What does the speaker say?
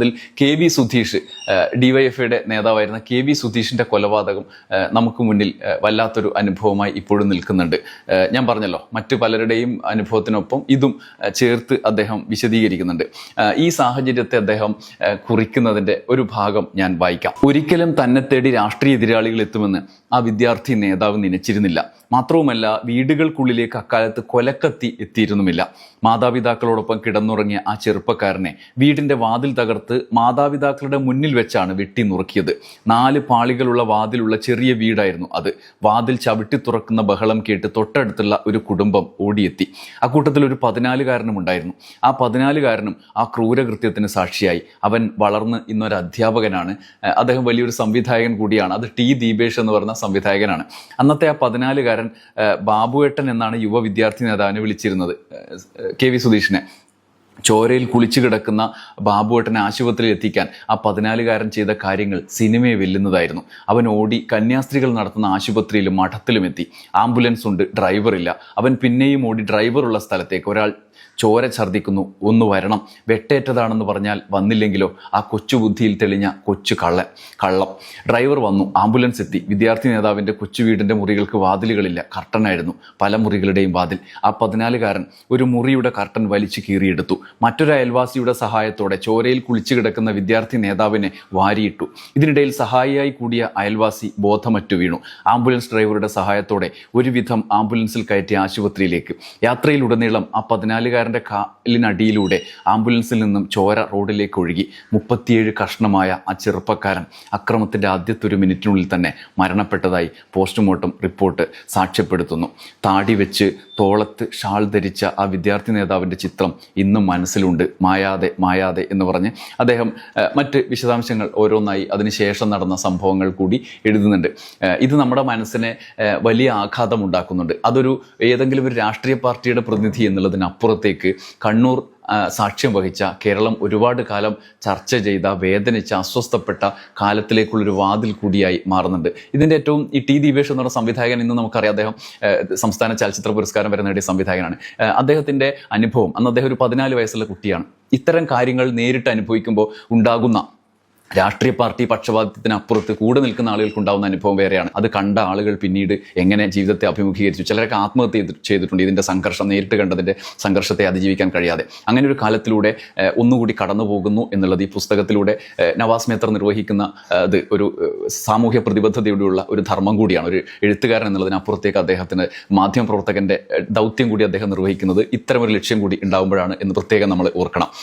അതിൽ കെ.വി. സുധീഷ്, ഡിവൈഎഫ്ഐയുടെ നേതാവായിരുന്ന കെ.വി. സുധീഷിൻ്റെ കൊലപാതകം നമുക്ക് മുന്നിൽ വല്ലാത്തൊരു അനുഭവമായി ഇപ്പോഴും നിൽക്കുന്നുണ്ട്. ഞാൻ പറഞ്ഞല്ലോ, മറ്റു പലരുടെയും അനുഭവത്തിനൊപ്പം ഇതും ചേർത്ത് അദ്ദേഹം വിശദീകരിക്കുന്നുണ്ട്. ഈ സാഹചര്യത്തെ അദ്ദേഹം കുറിക്കുന്നതിൻ്റെ ഒരു ഭാഗം ഞാൻ വായിക്കാം. ഒരിക്കലും തന്നെ തേടി രാഷ്ട്രീയ എതിരാളികൾ എത്തുമെന്ന് ആ വിദ്യാർത്ഥി നേതാവ് നനച്ചിരുന്നില്ല. മാത്രവുമല്ല, വീടുകൾക്കുള്ളിലേക്ക് അക്കാലത്ത് കൊലക്കത്തി എത്തിയിരുന്നുമില്ല. മാതാപിതാക്കളോടൊപ്പം കിടന്നുറങ്ങിയ ആ ചെറുപ്പക്കാരനെ വീടിൻ്റെ വാതിൽ തകർത്ത് മാതാപിതാക്കളുടെ മുന്നിൽ വെച്ചാണ് വെട്ടി നുറുക്കിയത്. 4 പാളികളുള്ള വാതിലുള്ള ചെറിയ വീടായിരുന്നു അത്. വാതിൽ ചവിട്ടി തുറക്കുന്ന ബഹളം കേട്ട് തൊട്ടടുത്തുള്ള ഒരു കുടുംബം ഓടിയെത്തി. അക്കൂട്ടത്തിൽ ഒരു 14-കാരനും ഉണ്ടായിരുന്നു. ആ 14-കാരനും ആ ക്രൂരകൃത്യത്തിന് സാക്ഷിയായി. അവൻ വളർന്ന് ഇന്നൊരു അധ്യാപകനാണ്. അദ്ദേഹം വലിയൊരു സംവിധായകൻ കൂടിയാണ്. അത് ടി ദീപേഷ് എന്ന് പറഞ്ഞ സംവിധായകനാണ്. അന്നത്തെ ആ 14-കാരൻ ബാബുവേട്ടൻ എന്നാണ് യുവ വിദ്യാർത്ഥി നേതാവിനെ വിളിച്ചിരുന്നത്, കെ.വി. സുധീഷിനെ. ചോരയിൽ കുളിച്ചു കിടക്കുന്ന ബാബുവേട്ടനെ ആശുപത്രിയിൽ എത്തിക്കാൻ ആ 14-കാരൻ ചെയ്ത കാര്യങ്ങൾ സിനിമയെ വെല്ലുന്നതായിരുന്നു. അവൻ ഓടി കന്യാസ്ത്രീകൾ നടത്തുന്ന ആശുപത്രിയിലും മഠത്തിലും എത്തി. ആംബുലൻസ് ഉണ്ട്, ഡ്രൈവറില്ല. അവൻ പിന്നെയും ഓടി ഡ്രൈവറുള്ള സ്ഥലത്തേക്ക്. ഒരാൾ ചോര ഛർദ്ദിക്കുന്നു, ഒന്ന് വരണം, വെട്ടേറ്റതാണെന്ന് പറഞ്ഞാൽ വന്നില്ലെങ്കിലോ? ആ കൊച്ചു ബുദ്ധിയിൽ തെളിഞ്ഞ കൊച്ചു കള്ളം. ഡ്രൈവർ വന്നു, ആംബുലൻസ് എത്തി. വിദ്യാർത്ഥി നേതാവിൻ്റെ കൊച്ചു വീടിൻ്റെ മുറികൾക്ക് വാതിലുകളില്ല, കർട്ടനായിരുന്നു പല മുറികളുടെയും വാതിൽ. ആ 14-കാരൻ ഒരു മുറിയുടെ കർട്ടൻ വലിച്ചു കീറിയെടുത്തു. മറ്റൊരു അയൽവാസിയുടെ സഹായത്തോടെ ചോരയിൽ കുളിച്ചു കിടക്കുന്ന വിദ്യാർത്ഥി നേതാവിനെ വാരിയിട്ടു. ഇതിനിടയിൽ സഹായിയായി കൂടിയ അയൽവാസി ബോധമറ്റു വീണു. ആംബുലൻസ് ഡ്രൈവറുടെ സഹായത്തോടെ ഒരുവിധം ആംബുലൻസിൽ കയറ്റി ആശുപത്രിയിലേക്ക്. യാത്രയിലുടനീളം ആ 14-കാരൻ്റെ കാലിനടിയിലൂടെ ആംബുലൻസിൽ നിന്നും ചോര റോഡിലേക്ക് ഒഴുകി. 37 കഷ്ണമായ ആ ചെറുപ്പക്കാരൻ അക്രമത്തിൻ്റെ ആദ്യത്തെ ഒരു മിനിറ്റിനുള്ളിൽ തന്നെ മരണപ്പെട്ടതായി പോസ്റ്റ്മോർട്ടം റിപ്പോർട്ട് സാക്ഷ്യപ്പെടുത്തുന്നു. താടി വെച്ച് തോളത്ത് ഷാൾ ധരിച്ച ആ വിദ്യാർത്ഥി നേതാവിൻ്റെ ചിത്രം ഇന്നും മനസ്സിലുണ്ട്. മായാതെ എന്ന് പറഞ്ഞ് അദ്ദേഹം മറ്റ് വിശദാംശങ്ങൾ ഓരോന്നായി അതിനുശേഷം നടന്ന സംഭവങ്ങൾ കൂടി എഴുതുന്നുണ്ട്. ഇത് നമ്മുടെ മനസ്സിനെ വലിയ ആഘാതം ഉണ്ടാക്കുന്നുണ്ട്. അതൊരു ഏതെങ്കിലും ഒരു രാഷ്ട്രീയ പാർട്ടിയുടെ പ്രതിനിധി എന്നുള്ളതിനപ്പുറത്തേക്ക് കണ്ണൂർ സാക്ഷ്യം വഹിച്ച, കേരളം ഒരുപാട് കാലം ചർച്ച ചെയ്ത, വേദനിച്ച, അസ്വസ്ഥപ്പെട്ട കാലത്തിലേക്കുള്ളൊരു വാതിൽ കൂടിയായി മാറുന്നുണ്ട്. ഇതിൻ്റെ ഏറ്റവും ഈ ടി ദീപേഷ് എന്ന് പറഞ്ഞ സംവിധായകൻ, ഇന്ന് നമുക്കറിയാം അദ്ദേഹം സംസ്ഥാന ചലച്ചിത്ര പുരസ്കാരം വരെ നേടിയ സംവിധായകനാണ്. അദ്ദേഹത്തിൻ്റെ അനുഭവം, അന്ന് അദ്ദേഹം ഒരു 14 വയസ്സുള്ള കുട്ടിയാണ്. ഇത്തരം കാര്യങ്ങൾ നേരിട്ട് അനുഭവിക്കുമ്പോൾ ഉണ്ടാകുന്ന രാഷ്ട്രീയ പാർട്ടി പക്ഷപാതിത്വത്തിനപ്പുറത്ത് കൂടെ നിൽക്കുന്ന ആളുകൾക്കുണ്ടാകുന്ന അനുഭവം വേറെയാണ്. അത് കണ്ട ആളുകൾ പിന്നീട് എങ്ങനെ ജീവിതത്തെ അഭിമുഖീകരിച്ചു. ചിലരൊക്കെ ആത്മഹത്യ ചെയ്തിട്ടുണ്ട് ഇതിൻ്റെ സംഘർഷം, നേരിട്ട് കണ്ടതിൻ്റെ സംഘർഷത്തെ അതിജീവിക്കാൻ കഴിയാതെ. അങ്ങനെ ഒരു കാലത്തിലൂടെ ഒന്നുകൂടി കടന്നു പോകുന്നു എന്നുള്ളത് ഈ പുസ്തകത്തിലൂടെ നവാസ് മേത്തർ നിർവഹിക്കുന്ന ഒരു സാമൂഹ്യ പ്രതിബദ്ധതയോടുള്ള ഒരു ധർമ്മം കൂടിയാണ്. ഒരു എഴുത്തുകാരൻ എന്നുള്ളതിനപ്പുറത്തേക്ക് അദ്ദേഹത്തിന് മാധ്യമപ്രവർത്തകൻ്റെ ദൗത്യം കൂടി അദ്ദേഹം നിർവഹിക്കുന്നത് ഇത്തരമൊരു ലക്ഷ്യം കൂടി ഉണ്ടാകുമ്പോഴാണ് എന്ന് പ്രത്യേകം നമ്മൾ ഓർക്കണം.